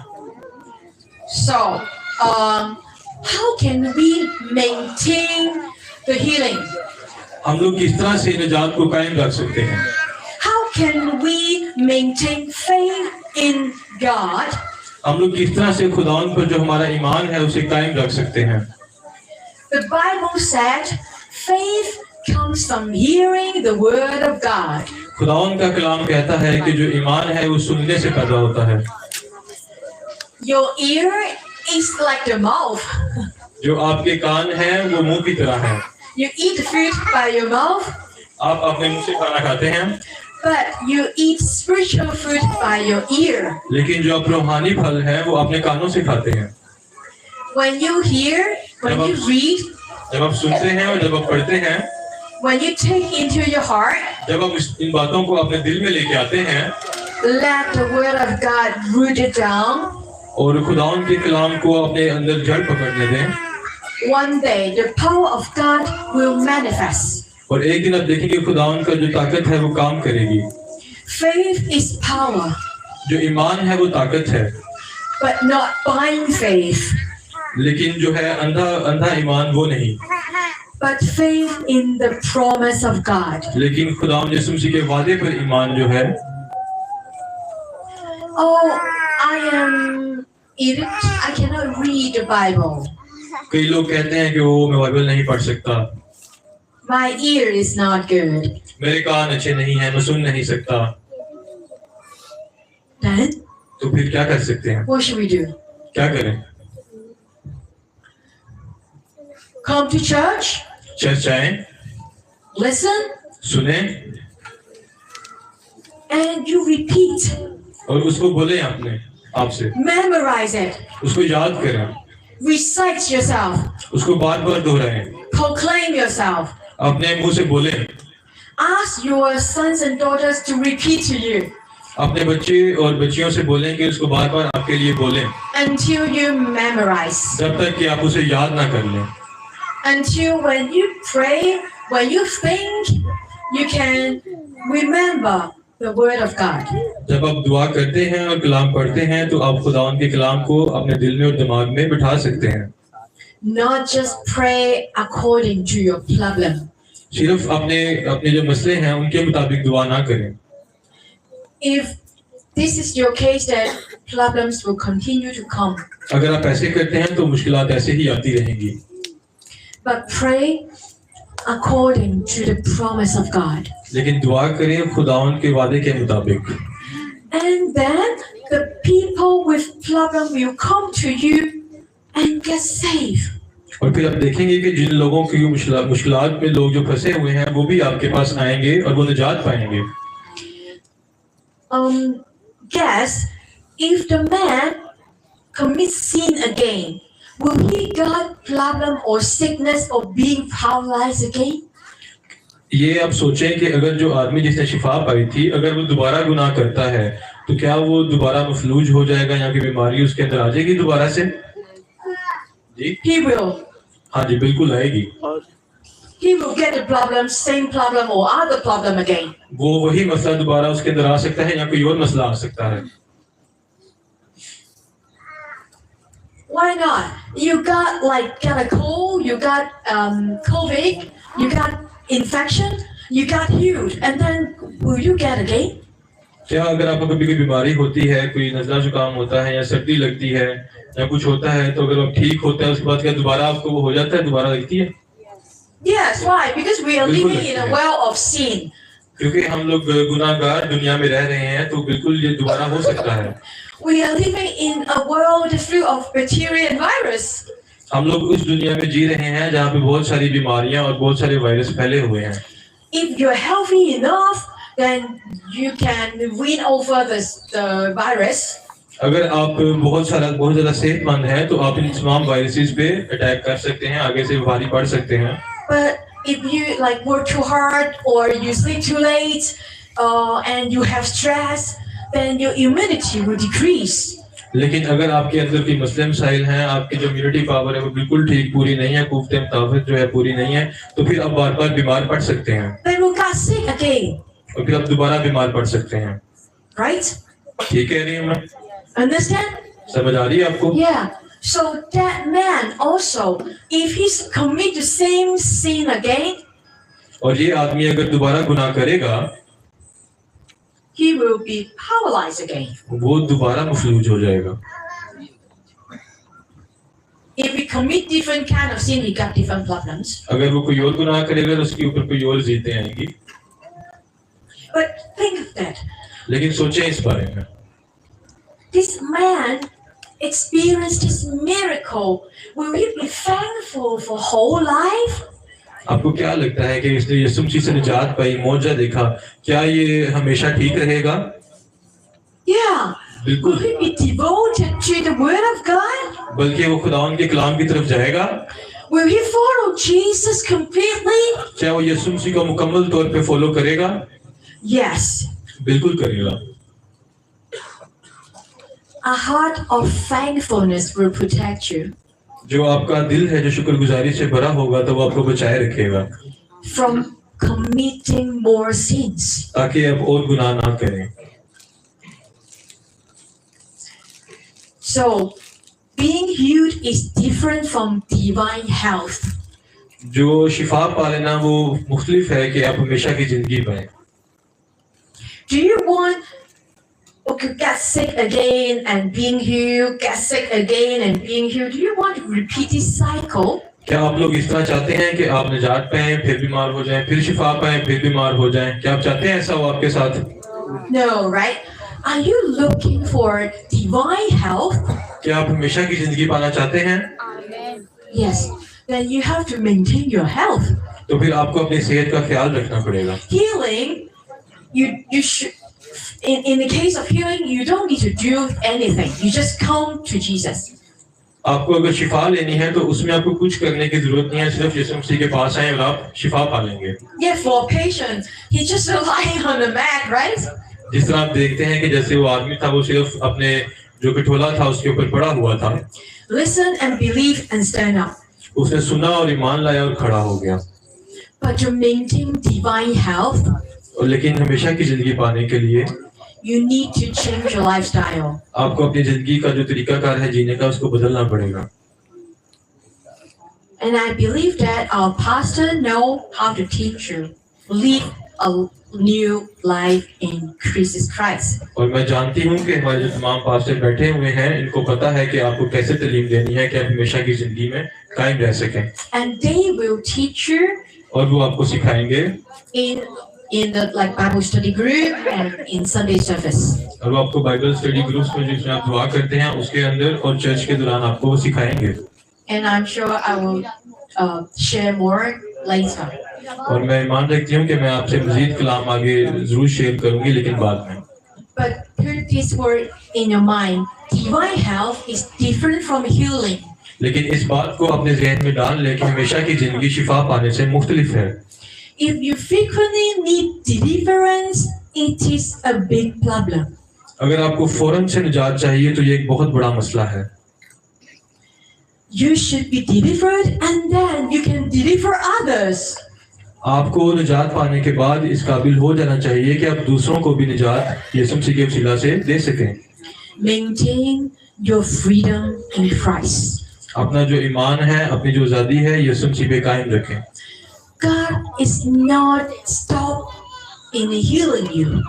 so how can we maintain the healing? हम लोग किस तरह से निजात को कायम रख सकते हैं? How can we maintain faith in God? हम लोग किस तरह से खुदावन पर जो हमारा ईमान है उसे कायम रख सकते हैं? The Bible said faith comes from hearing the word of God. खुदावन का कलाम कहता है कि जो ईमान है वो सुनने से पैदा होता है। Your ear is like the mouth. जो आपके कान हैं वो मुंह की तरह हैं। You eat food by your mouth, आप अपने मुंह से खाना खाते हैं, but you eat spiritual food by your ear. लेकिन जो आप रूहानी फल हैं वो अपने कानों से खाते हैं। When you hear, when you read, जब आप सुनते हैं और जब आप पढ़ते हैं, when you take into your heart, जब आप इन बातों को अपने दिल में लेके आते हैं let the word of God root it down. और खुदावन के कलाम को अपने अंदर जड़ पकड़ने दें, one day the power of God will manifest. और एक दिन आप देखेंगे खुदावन का जो ताकत है वो काम करेगी। Faith is power, जो ईमान है वो ताकत है, but not blind faith, लेकिन जो है अंधा ईमान वो नहीं, but faith in the promise of God. लेकिन खुदावन यीशु मसीह के वादे पर ईमान जो है। Oh, I am illiterate. I cannot read the Bible. कई लोग कहते हैं कि वो मैं बाइबल नहीं पढ़ सकता, My ear is not good. मेरे कान अच्छे नहीं हैं, मैं सुन नहीं सकता। Then तो फिर क्या कर सकते हैं? what should we do? क्या करें? Come to church, चर्च आएं, listen, सुने and you repeat. और उसको बोले आपने आपसे, Memorize it. उसको याद करें, Recite yourself. उसको बार बार दोहराएं, Proclaim yourself. अपने मुंह से बोले, Ask your sons and daughters to repeat to you अपने बच्चे और बच्चियों से बोलें कि उसको बार बार आपके लिए बोलें, until you memorize. जब तक कि आप उसे याद ना कर लें। Until when you pray, when you think, you can remember the word of God. जब आप दुआ करते हैं और कलाम पढ़ते हैं तो आप खुदावन के कलाम को अपने दिल में और दिमाग में बिठा सकते हैं। Not just pray according to your problem. सिर्फ अपने जो मसले हैं उनके मुताबिक दुआ ना करें। If this is your case, then problems will continue to come. अगर आप ऐसे करते हैं तो मुश्किलात ऐसे ही आती रहेंगी, But pray according to the promise of God. लेकिन दुआ करें खुदावन के वादे के मुताबिक। And then the people with problem will come to you and get saved. और फिर आप देखेंगे कि जिन लोगों की मुश्किलात में लोग जो फंसे हुए हैं वो भी आपके पास आएंगे और वो निजात पाएंगे। Guess if the man commits sin again, will he get problem or sickness or being paralyzed again? ये आप सोचें कि अगर जो आदमी जिसने शिफा पाई थी अगर वो दोबारा गुनाह करता है तो क्या वो दोबारा मफलूज हो जाएगा या फिर बीमारी उसके अंदर आ जाएगी दोबारा से? जी He will. हाँ जी बिल्कुल आएगी। He will get the problem, same problem or other problem again. वो वही मसला दोबारा उसके अंदर आ सकता है या कोई और मसला आ सकता है। Why not? You got a cold, you got COVID, you got infection, you got healed, and then will you get again? क्या अगर आपको कभी कोई बीमारी होती है, कोई नज़ला जुकाम होता है या सर्दी लगती है या कुछ होता है तो अगर आप ठीक होता है उसके बाद क्या दोबारा आपको वो हो जाता है, दोबारा लगती है? Yes, why? Because we are living in a world of sin. क्योंकि हम लोग गुनाहगार दुनिया में रह रहे हैं तो बिल्कुल ये दोबारा हो सकता है। We are living in a world full of bacteria and virus. हम लोग उस दुनिया में जी रहे हैं जहाँ पे बहुत सारी बीमारियां और बहुत सारे वायरस फैले हुए हैं। If you're healthy enough, then you can win over the virus. अगर आप बहुत ज़्यादा सेहतमंद हैं तो आप इन तमाम वायरसेस पे अटैक कर सकते हैं, आगे से भारी पड़ सकते हैं। But if you work too hard or you sleep too late, and you have stress, then your immunity will decrease. लेकिन अगर आपके अंदर कोई मसले मसाइल हैं, आपकी जो इम्यूनिटी पावर है वो बिल्कुल ठीक पूरी नहीं है, कुव्वत मुताबिक जो है पूरी नहीं है, तो फिर आप बार-बार बीमार पड़ सकते हैं। Then you got sick again. और फिर आप दोबारा बीमार पड़ सकते हैं। Right? ठीक कह रही हूँ मैं? Understand? समझ आ रही है आपको? Yeah. So that man also, if he commit the same sin again, और ये आदमी अगर दोबारा गुनाह करेगा, he will be paralyzed again. वो दोबारा मफलूज हो जाएगा। If we commit different kind of sin, he got different problems. अगर वो कोई और गुनाह करेगा तो उसके ऊपर कोई और जीतें आएंगी। But think of that. लेकिन सोचें इस बारे में। This man experienced this miracle. Will he be thankful for whole life? आपको क्या लगता है कि इसने यीशु मसीह से निजात पाई, मौजज़ा देखा, क्या ये हमेशा ठीक रहेगा? Yeah. बिल्कुल। Will he be devoted to the word of God? बल्कि वो खुदावन के कलाम की तरफ जाएगा। Will he follow Jesus completely? क्या वो यीशु मसीह को मुकम्मल तौर पे फॉलो करेगा? Yes. बिल्कुल करेगा। A heart of thankfulness will protect you. जो आपका दिल है जो शुक्रगुजारी से भरा होगा तो वो आपको बचाए रखेगा from committing more sins. ताकि आप और गुनाह ना करें। So, being healed is different from divine health. जो शिफा पा लेना वो मुख्तलिफ है कि आप हमेशा की जिंदगी पाएं। Do you want to get sick again and being healed, get sick again and being healed? Do you want to repeat this cycle? क्या आप लोग इस तरह चाहते हैं कि आप निजात पाएं फिर बीमार हो जाएं फिर शिफा पाएं फिर बीमार हो जाएं? क्या आप चाहते हैं ऐसा हो आपके साथ? No, right? Are you looking for divine health? क्या आप हमेशा की जिंदगी पाना चाहते हैं? Amen. Yes. Then you have to maintain your health. तो फिर आपको अपनी सेहत का ख्याल रखना पड़ेगा। Healing, you should. In the case of healing, you don't need to do anything. You just come to Jesus. आपको अगर शिफा लेनी है तो उसमें आपको कुछ करने की जरूरत नहीं है, सिर्फ यीशु मसीह के पास आएं और आप शिफा पा लेंगे। Yeah, for a patient, he's just lying on the mat, right? जिस तरह आप देखते हैं कि जैसे वो आदमी था वो सिर्फ अपने जो खटोला था उसके ऊपर पड़ा हुआ था। Listen and believe and stand up. उसने सुना और ईमान लाया और खड़ा हो गया। But to maintain divine health, और लेकिन हमेशा की जिंदगी पाने के लिए you need to change your lifestyle. आपको अपनी जिंदगी का जो तरीकाकार है जीने का उसको बदलना पड़ेगा। And I believe that our pastor know how to teach you live a new life in Jesus Christ. और मैं जानती हूँ कि हमारे जो तमाम पास्टर बैठे हुए हैं इनको पता है कि आपको कैसे तालीम देनी है कि आप हमेशा की जिंदगी में कायम रह सकें। And they will teach you और वो आपको सिखाएंगे in the like Bible study group and in Sunday service. और वो आपको बाइबल स्टडी ग्रुप्स में जिसमें आप दुआ करते हैं उसके अंदर और चर्च के दौरान आपको वो सिखाएंगे। And I'm sure I will share more later. और मैं ईमान रखती हूँ कि मैं आपसे मजीद कलाम आगे जरूर शेयर करूंगी लेकिन बाद में। But put this word in your mind. Divine health is different from healing. लेकिन इस बात को अपने जहन में डाल लें कि हमेशा की जिंदगी शिफा पाने से मुख्तलिफ है। If you frequently need deliverance, it is a big problem. अगर आपको फौरन से निजात चाहिए तो ये एक बहुत बड़ा मसला है। You should be delivered and then you can deliver others. आपको निजात पाने के बाद इस काबिल हो जाना चाहिए कि आप दूसरों को भी निजात यीशु मसीह के वसीला से दे सकें। Maintain your freedom in Christ. अपना जो ईमान है अपनी जो आज़ादी है यीशु मसीह पे कायम रखें। God is not stopped in healing you.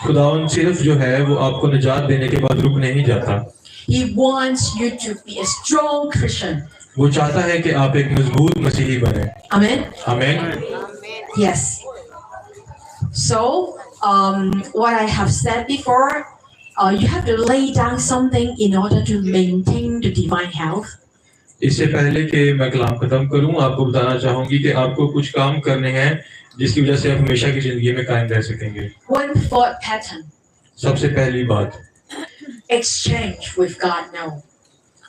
खुदावन सिर्फ जो है वो आपको निजात देने के बाद रुक नहीं जाता। He wants you to be a strong Christian. वो चाहता है कि आप एक मजबूत मसीही बने। Amen. आमीन। Yes. So, what I have said before, you have to lay down something in order to maintain the divine health. इससे पहले कि मैं कलाम खत्म करूं आपको बताना चाहूंगी कि आपको कुछ काम करने हैं जिसकी वजह से आप हमेशा की जिंदगी में कायम रह सकेंगे। One thought pattern. सबसे पहली बात Exchange with God now.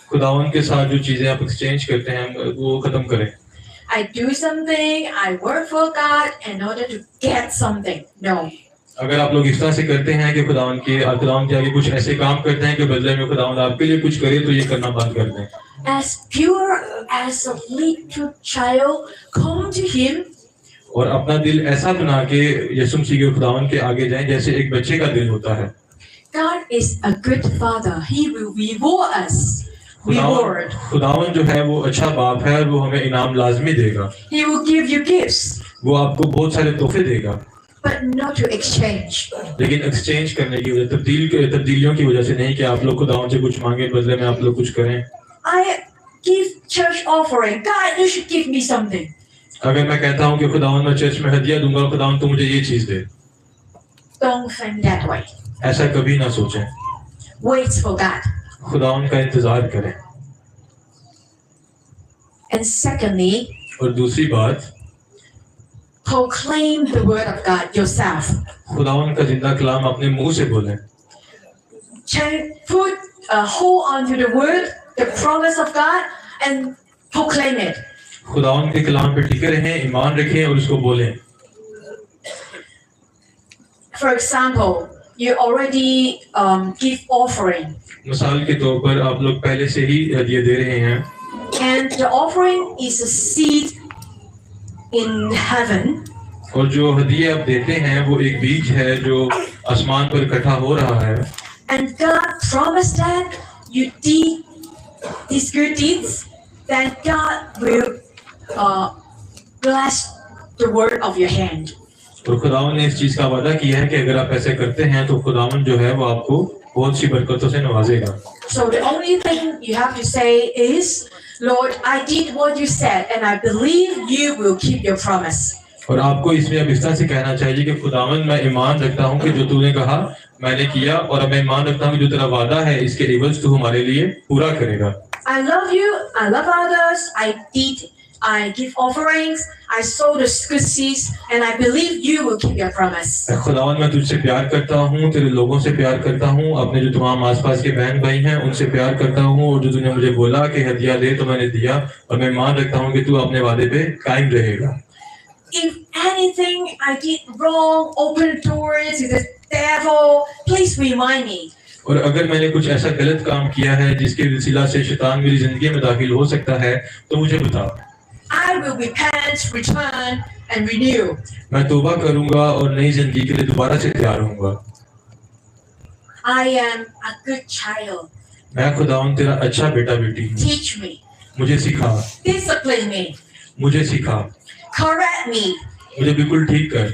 खुदावन के साथ जो चीजें आप एक्सचेंज करते हैं वो खत्म करें। I do something, I work for God in order to get something. No. अगर आप लोग इस तरह से करते हैं कि खुदावन के आगे कुछ ऐसे काम करते हैं कि बदले में खुदावन आपके लिए कुछ करे तो ये करना बंद कर दें। As pure as a little child, come to Him. और अपना दिल ऐसा बना के यीशु मसीह के खुदावन के आगे जाएं जैसे एक बच्चे का दिल होता है। God is a good Father. He will reward us. Reward. खुदावन जो है वो अच्छा बाप है और वो हमें इनाम लाजमी देगा। He will give you gifts. वो आपको बहुत सारे तोहफे देगा। But not to exchange. लेकिन एक्सचेंज करने की वजह तब्दीलियों की वजह से नहीं कि आप लोग खुदावन से कुछ मांगे बदले में आप लोग कुछ करें। I give church offering. God, you should give me something. अगर मैं कहता हूँ कि खुदावन मैं चर्च में हदिया दूंगा खुदावन तू मुझे ये चीज दे। Don't think that way. ऐसा कभी ना सोचें। Wait for God. खुदावन का इंतजार करें। And secondly, और दूसरी बात proclaim the word of God yourself. खुदावन का जिंदा कलाम अपने मुंह से बोलें। Hold on to the word, the promise of God, and proclaim it. खुदावन के कलाम पे टिके रहें, ईमान रखें और उसको बोलें। For example, you already give offering. मिसाल के तौर पर आप लोग पहले से ही हदिया दे रहे हैं। And the offering is a seed in heaven. और जो हदिया आप देते हैं वो एक बीज है जो आसमान पर इकट्ठा हो रहा है। And God promised that you did these good deeds, then God will bless the work of your hand. और खुदावन ने इस चीज का वादा किया है कि अगर आप ऐसे करते हैं तो खुदावन जो है वो आपको बहुत सी बरकतों से नवाजेगा। So the only thing you have to say is, Lord, I did what you said, and I believe you will keep your promise. और आपको इसमें अब इस तरह से कहना चाहिए कि खुदावन मैं ईमान रखता हूँ कि जो तूने कहा मैंने किया, और मैं ईमान रखता हूँ कि जो तेरा वादा है इसके एवज तू हमारे लिए पूरा करेगा। I love you. I love others. I give offerings. I sow the good seeds, and I believe you will keep your promise. खुदावन मैं तुझसे प्यार करता हूँ, तेरे लोगों से प्यार करता हूँ, अपने जो तमाम आसपास के बहन भाई हैं उनसे प्यार करता हूँ, और जो तूने मुझे बोला कि हदिया दे तो मैंने दिया, और मैं ईमान रखता हूँ कि तू अपने वादे पे कायम रहेगा। If anything I did wrong, open doors to the devil, please remind me. और अगर मैंने कुछ ऐसा गलत काम किया है जिसके वसीला से शैतान मेरी जिंदगी में दाखिल हो सकता है तो मुझे बता। I will repent, return, and renew. मैं तौबा करूंगा और नई जिंदगी के लिए दोबारा से तैयार होऊंगा। I am a good child. मैं खुदावन तेरा अच्छा बेटा बेटी हूँ। Teach me, मुझे सिखा, discipline me, मुझे सिखा, correct me. मुझे बिल्कुल ठीक कर।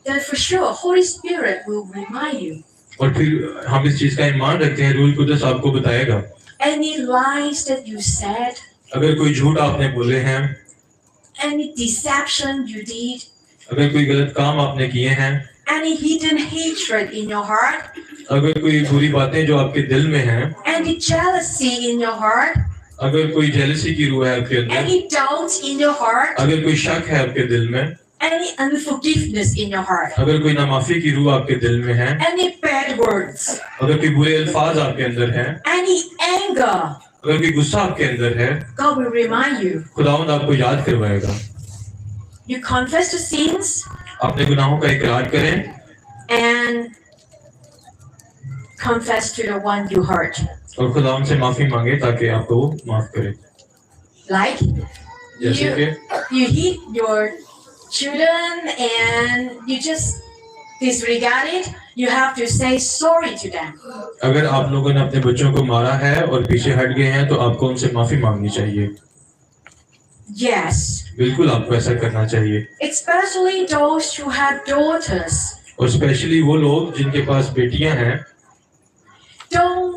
Then for sure, Holy Spirit will remind you. और फिर हम इस चीज का ईमान रखते हैं रूह कुदस आपको बताएगा। Any lies that you said, अगर कोई झूठ आपने बोले हैं, any deception you did, अगर कोई गलत काम आपने किए हैं, any hidden hatred in your heart, अगर कोई बुरी बातें जो आपके दिल में हैं, any jealousy in your heart, अगर कोई जेलसी की रूह है आपके अंदर, any doubt in your heart, अगर कोई शक है आपके दिल में, any unforgiveness in your heart, अगर कोई नामाफी की रूह आपके दिल में है, any bad words, अगर कोई बुरे अल्फाज आपके अंदर हैं, any anger, अगर कोई गुस्सा आपके अंदर है, God will remind you. खुदावंद आपको याद करवाएगा। You confess the sins अपने गुनाहों का इकरार करें and confess to the one you hurt. और खुदावंद से माफी मांगे ताकि आपको वो माफ करे। Like जैसे कि you hit your children and you just disregard it, you have to say sorry to them. अगर आप लोगों ने अपने बच्चों को मारा है और पीछे हट गए हैं तो आपको उनसे माफी मांगनी चाहिए। Yes, बिल्कुल आपको ऐसा करना चाहिए। especially those who have daughters. और स्पेशली वो लोग जिनके पास बेटियां हैं, Don't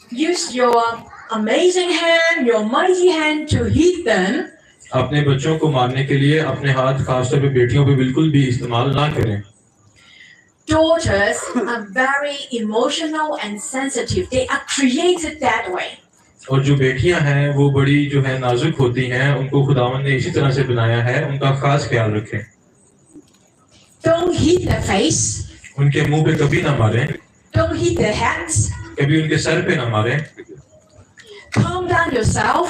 use your amazing hand, your mighty hand to hit them. अपने बच्चों को मारने के लिए अपने हाथ खासतौर पे बेटियों पे बिल्कुल भी इस्तेमाल ना करें। Daughters are very emotional and sensitive. They are created that way. और जो बेटियां हैं वो बड़ी जो है नाजुक होती हैं, उनको खुदावन ने इसी तरह से बनाया है, उनका खास ख्याल रखें। Don't hit their face. उनके मुंह पे कभी ना मारें, Don't hit their heads. कभी उनके सर पे ना मारें। Calm down yourself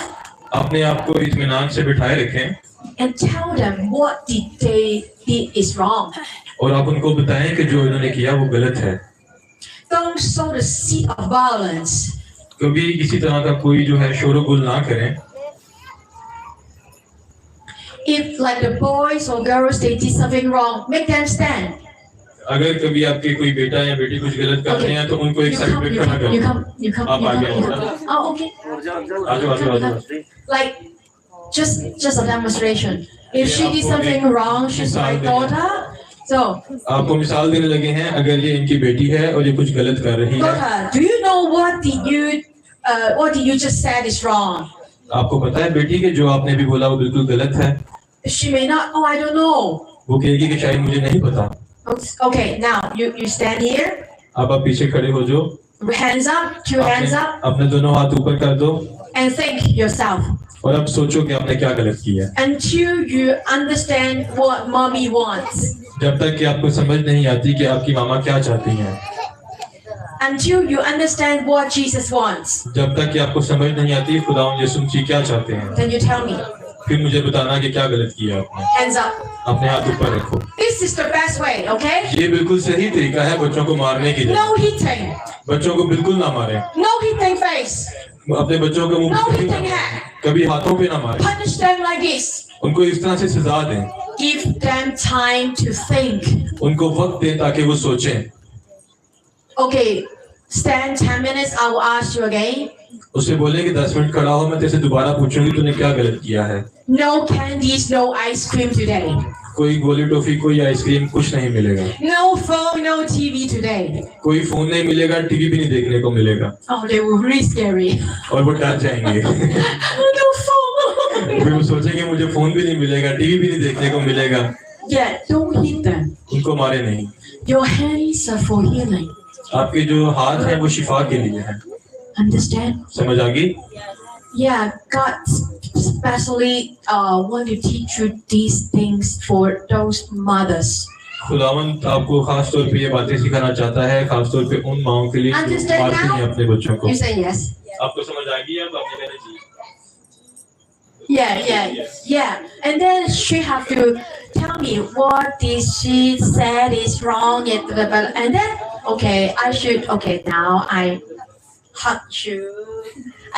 अपने आप को इत्मीनान से बिठाए रखें and tell them what they did is wrong. और आप उनको बताएं कि जो इन्होंने किया वो गलत है। Don't sow the seed of violence. कभी किसी तरह का कोई जो है शोरगुल ना करें। If like the boys or girls they did something wrong, make them stand. अगर कभी आपके कोई बेटा या बेटी कुछ गलत कर रहे हैं तो उनको एक साइड पे खड़ा करो। You come. आप आगे आओ। Oh, okay. आजो। Like just a demonstration. If she did something wrong, she's my daughter. So, आपको मिसाल देने लगे हैं, अगर ये इनकी बेटी है और ये कुछ गलत कर रही है, daughter, do you know what did you just said is wrong? आपको पता है बेटी के जो आपने भी बोला वो बिल्कुल गलत है। She may not. Oh, I don't know. वो कहेगी कि शायद मुझे नहीं पता। Okay, now you stand here. अब आप पीछे खड़े हो जाओ। Hands up, two hands up, अपने दोनों हाथ ऊपर कर दो and think yourself और अब सोचो कि आपने क्या गलत किया। until you understand what mommy wants. जब तक कि आपको समझ नहीं आती कि आपकी मामा क्या चाहती हैं, Until you understand what Jesus wants. जब तक कि आपको समझ नहीं आती खुदावंद यीशु मसीह क्या चाहते हैं, Then you tell me. फिर मुझे बताना कि क्या गलत किया आपने। Hands up. अपने हाथ ऊपर रखो। This is the best way, okay? ये बिल्कुल सही तरीका है बच्चों को मारने की। No hitting. बच्चों को बिल्कुल ना मारें, No hitting face. अपने बच्चों को मुंह No पे hitting hand. कभी हाथों पे ना मारें, Punish them like this. उनको इस तरह से सजा दें, Give them time to think. उनको वक्त दें ताकि वो सोचें। Okay, stand 10 minutes. I will ask you again. उससे बोले कि 10 मिनट खड़ा हो, मैं तेरे से दोबारा पूछूंगी तूने क्या गलत किया है। No candies, no ice cream today. कोई गोली टॉफी, कोई आइसक्रीम, कुछ नहीं मिलेगा। No phone, no TV today. कोई फोन नहीं मिलेगा, टीवी भी नहीं देखने को मिलेगा, Oh, they were really scary. और वो डर जाएंगे। No phone. फिर वो सोचेंगे मुझे फोन भी नहीं मिलेगा, टीवी भी नहीं देखने को मिलेगा। Yeah, don't hit them. उनको मारे नहीं। Your hands are for healing. आपके जो हाथ हैं वो शिफा के लिए हैं। Understand? समझ आ गई? Yeah, God especially want to teach you these things for those mothers. खुदावंत आपको खास तौर पे ये बातें सिखाना चाहता है, खास तौर पे उन माओं के लिए जो Understand मारती now? हैं अपने बच्चों को। You say yes. आपको समझ आ गई? अब आपने कहना जी। Yeah. And then she have to tell me what did she said is wrong, and then okay, I should now I hug you.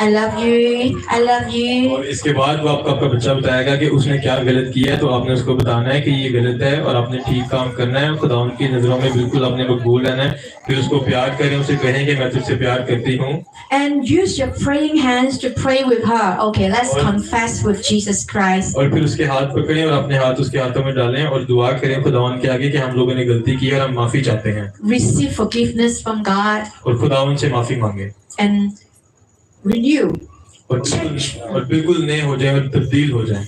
I love you. और इसके बाद वो आपका बच्चा बताएगा कि उसने क्या गलत किया है, तो आपने उसको बताना है कि ये गलत है और आपने ठीक काम करना है, खुदा उनकी नजरों में बिल्कुल आपने मकबूल रहना है। फिर उसको प्यार करें, उसे कहें कि मैं तुझसे प्यार करती हूँ। And use your praying hands to pray with her. Okay, let's confess with Jesus Christ. और फिर उसके हाथ पकड़ें और अपने हाथ उसके हाथों में डालें और दुआ करें खुदावन के आगे कि हम लोगों ने गलती की है और हम माफी चाहते हैं। Receive forgiveness from God और खुदावन से माफी मांगे and renew. और बिल्कुल नए हो जाए और तब्दील हो जाए।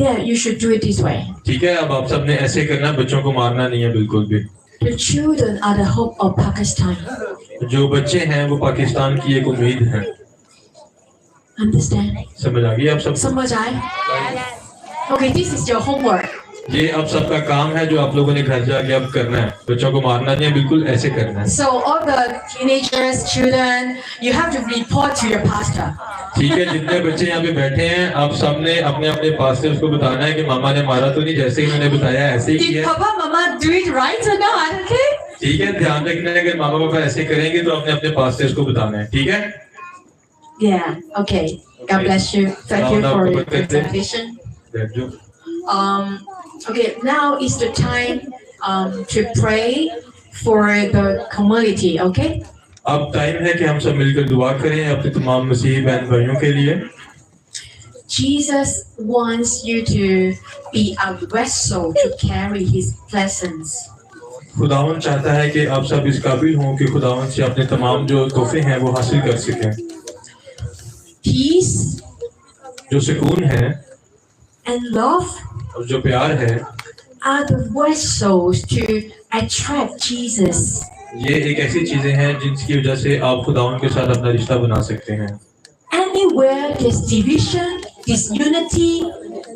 Yeah, you should do it this way. ठीक है, अब आप सबने ऐसे करना, बच्चों को मारना नहीं है बिल्कुल भी। The children are the hope of Pakistan. जो बच्चे हैं वो पाकिस्तान की एक उम्मीद है। Understand? समझ आ गई आप सब? समझ आए? Okay, this is your homework. ये अब सबका काम है जो आप लोगों ने घर जाके अब करना है। बच्चों को मारना नहीं है, बिल्कुल ऐसे करना है। So all the teenagers, children, you have to report to your pastor. ठीक है, जितने बच्चे यहाँ पे बैठे हैं आप सबने अपने अपने पास्टर को बताना है कि मामा ने मारा तो नहीं, जैसे इन्होंने बताया ऐसे ही Did किया। Papa, Mama do it right or not? Okay? ठीक है, ध्यान रखना है अगर मामा पापा ऐसे करेंगे तो अपने अपने पास्टर को बताना है। ठीक है? Yeah. Okay. God bless you. Thank you for your presentation. बैठ जाओ। Okay, now is the time to pray for the community, okay? अब टाइम है कि हम सब मिलकर दुआ करें अपने तमाम मसीही बहन भाइयों के लिए। Jesus wants you to be a vessel to carry His presence. खुदावन चाहता है कि आप सब इस काबिल हों कि खुदावन से अपने तमाम जो तोहफे हैं वो हासिल कर सकें। Peace जो सुकून है and love और जो प्यार है, are the vessels to attract Jesus. ये एक ऐसी चीजें हैं जिनकी वजह से आप खुदावन के साथ अपना रिश्ता बना सकते हैं। Anywhere there's division, disunity,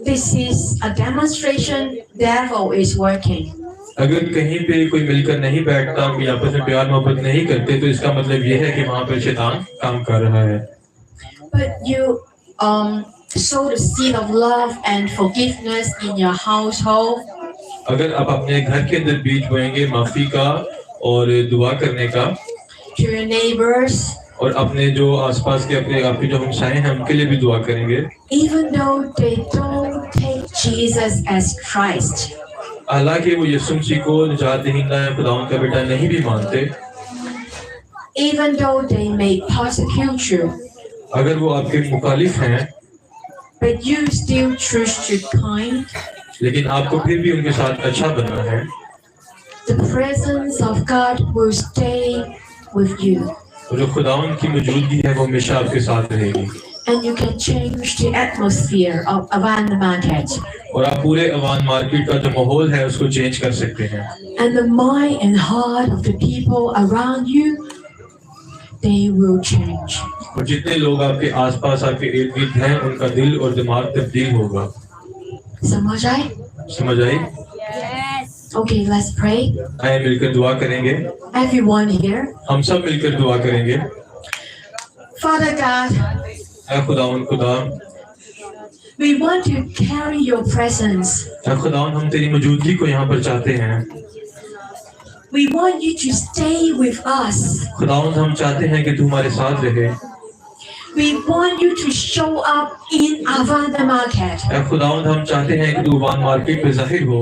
this is a demonstration devil is working. अगर कहीं पे कोई मिलकर नहीं बैठता, कोई आपस में प्यार मोहब्बत नहीं करते, तो इसका मतलब ये है कि वहाँ पर शैतान काम कर रहा है। But you sow the seed of love and forgiveness in your household. अगर आप अपने घर के अंदर बीज बोएंगे माफी का और दुआ करने का, To your neighbors, और अपने जो आसपास के अपने आपके जो हमसाए हैं उनके लिए भी दुआ करेंगे, even though they don't take Jesus as Christ, हालांकि वो यीशु मसीह को निजात दहिंदा है, खुदावंद का बेटा नहीं भी मानते, even though they may persecute you, अगर वो आपके मुखालिफ हैं, but you still choose to kind, लेकिन आपको फिर भी उनके साथ अच्छा बनना है, the presence of God will stay with you. और जो खुदावंद की मौजूदगी है वो हमेशा आपके साथ रहेगी। And you can change the atmosphere of Avan market. और आप पूरे अवान मार्केट का जो माहौल है उसको चेंज कर सकते हैं। And the mind and heart of the people around you, they will change. और जितने लोग आपके आसपास आपके इर्द गिर्द हैं उनका दिल और दिमाग तब्दील होगा। समझ आए? समझ आई? Okay, let's pray. आए मिलकर दुआ करेंगे। Everyone here. हम सब मिलकर दुआ करेंगे। Father God, ऐ खुदावन खुदा, we want to carry your presence. ऐ खुदावन हम तेरी मौजूदगी को यहाँ पर चाहते हैं। We want you to stay with us. खुदावंद हम चाहते हैं कि तू हमारे साथ रहे। We want you to show up in Avanda Market. ऐ खुदावंद हम चाहते हैं कि तू वान मार्केट पे जाहिर हो।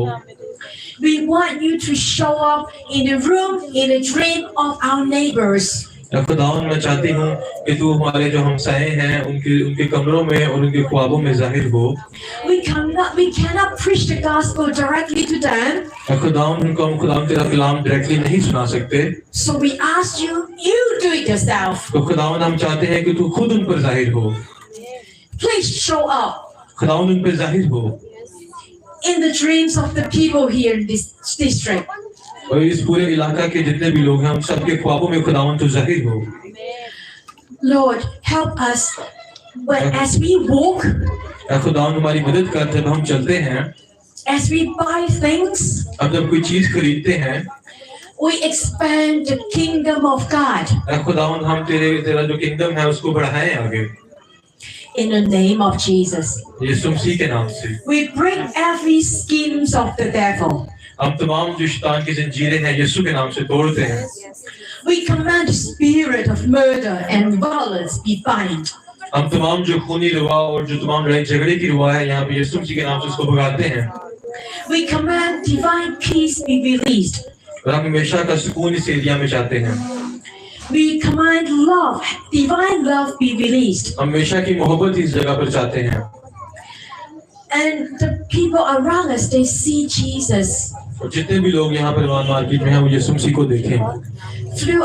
We want you to show up in the room, in the dream of our neighbors. ऐ खुदावंद मैं चाहती हूँ कि तू हमारे जो हमसाए हैं उनके कमरों में और उनके ख्वाबों में जाहिर हो। We cannot preach the gospel directly to them. ऐ खुदावंद उनको हम खुदावंद तेरा कलाम डायरेक्टली नहीं सुना सकते। So we ask you do it yourself. तो खुदावंद हम चाहते हैं कि तू खुद उन पर जाहिर हो। Please show up खुदावंद उन पर जाहिर हो in the dreams of the people here in this district. और इस पूरे इलाका के जितने भी लोग हैं हम सबके ख्वाबों में खुदावंद तू जाहिर हो। Lord, help us when as we walk, ऐ खुदावंद हमारी मदद कर जब हम चलते हैं, as we buy things, अब जब कोई चीज खरीदते हैं, we expand the kingdom of God. ऐ खुदावंद हम तेरा जो किंगडम है उसको बढ़ाएं आगे। In the name of Jesus, यीशु मसीह के नाम से we break every schemes of the devil. हम तमाम जो शैतान की जंजीरें हैं यीशु के नाम से तोड़ते हैं। We command the spirit of murder and violence be bind. हम तमाम जो खूनी रुआ और जो तमाम लड़ाई झगड़े की रुआ है यहाँ पे यीशु मसीह के नाम से उसको भगाते हैं। We command divine peace be released. और हम हमेशा का सुकून इस एरिया में चाहते हैं। We command love, divine love be released. हम हमेशा की मोहब्बत इस जगह पर चाहते हैं। And the people around us, they see Jesus. और जितने भी लोग यहाँ पर वान मार्केट में हैं वो यीशु मसीह को देखें। Through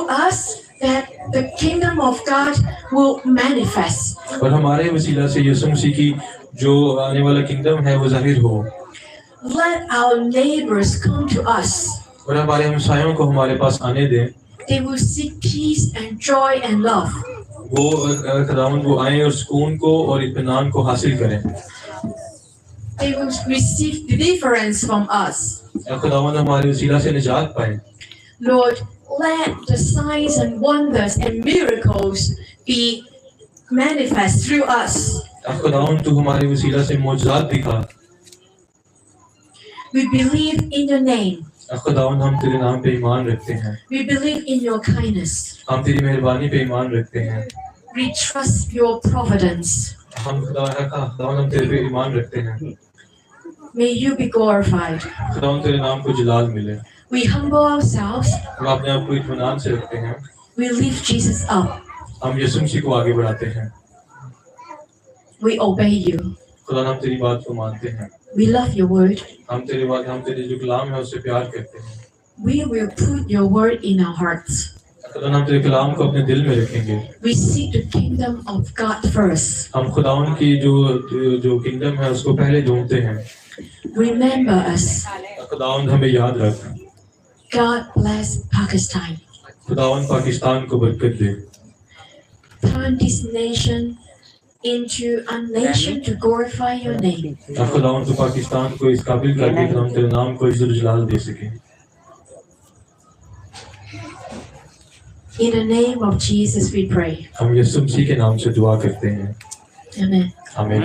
us, that the kingdom of God will manifest. और हमारे वसीला से यीशु मसीह की जो आने वाला किंगडम है वो जाहिर हो। Let our neighbors come to us. और हमारे हमसायों को हमारे पास आने दें। They will seek peace and joy and love. वो खुदावंद वो आए और सुकून को और इत्मीनान को हासिल करें। They will receive deliverance from us. खुदावंद हमारे वसीला से निजात पाए। Lord, let the signs and wonders and miracles be manifest through us. खुदावंद तू हमारे वसीला से मौजूदात दिखा। We believe in your name. खुदावंद हम तेरे नाम पे ईमान रखते हैं। We believe in your kindness. हम तेरी मेहरबानी पे ईमान रखते हैं। We trust your providence. खुदावंद हम तेरे पे ईमान रखते हैं। May you be glorified. खुदावंद तेरे नाम को जलाल मिले। We humble ourselves. हम अपने आप को इत्मीनान से रखते हैं। We lift Jesus up. हम यीशु मसीह को आगे बढ़ाते हैं। We obey you. खुदा हम तेरी बात को मानते हैं। We love your word. हम तेरे जो कलाम है उससे प्यार करते हैं। We will put your word in our hearts. खुदा हम तेरे कलाम को अपने दिल में रखेंगे। We seek the kingdom of God first. हम खुदावन की जो किंगडम है उसको पहले ढूंढते हैं। Remember us. खुदावन हमें याद रख। God bless Pakistan. खुदावन पाकिस्तान को बरकत दे। Turn this nation into a nation to glorify your name. खुदावन तो पाकिस्तान को इस काबिल कर दे कि हम तेरे नाम को इज्जत जलाल दे सकें। In the name of Jesus we pray. हम यीशु मसीह के नाम से दुआ करते हैं। Amen. आमीन।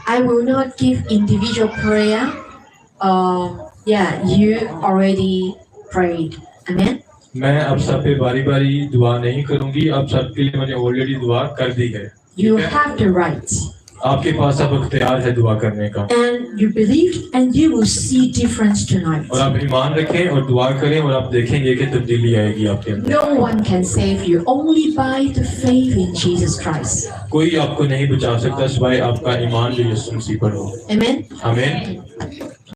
I will not give individual prayer. You already prayed. Amen. मैं अब सब पे बारी-बारी दुआ नहीं करूंगी। अब सबके लिए मैंने ऑलरेडी दुआ कर दी है। You have the right. आपके पास अब इख्तियार है दुआ करने का। And you believe and you will see difference tonight. और आप ईमान रखें और दुआ करें और आप देखेंगे कि तब्दीली आएगी आपके अंदर। No one can save you only by the faith in Jesus Christ. कोई आपको नहीं बचा सकता सिवाय आपका ईमान जो यीशु मसीह पर हो। Amen. आमीन।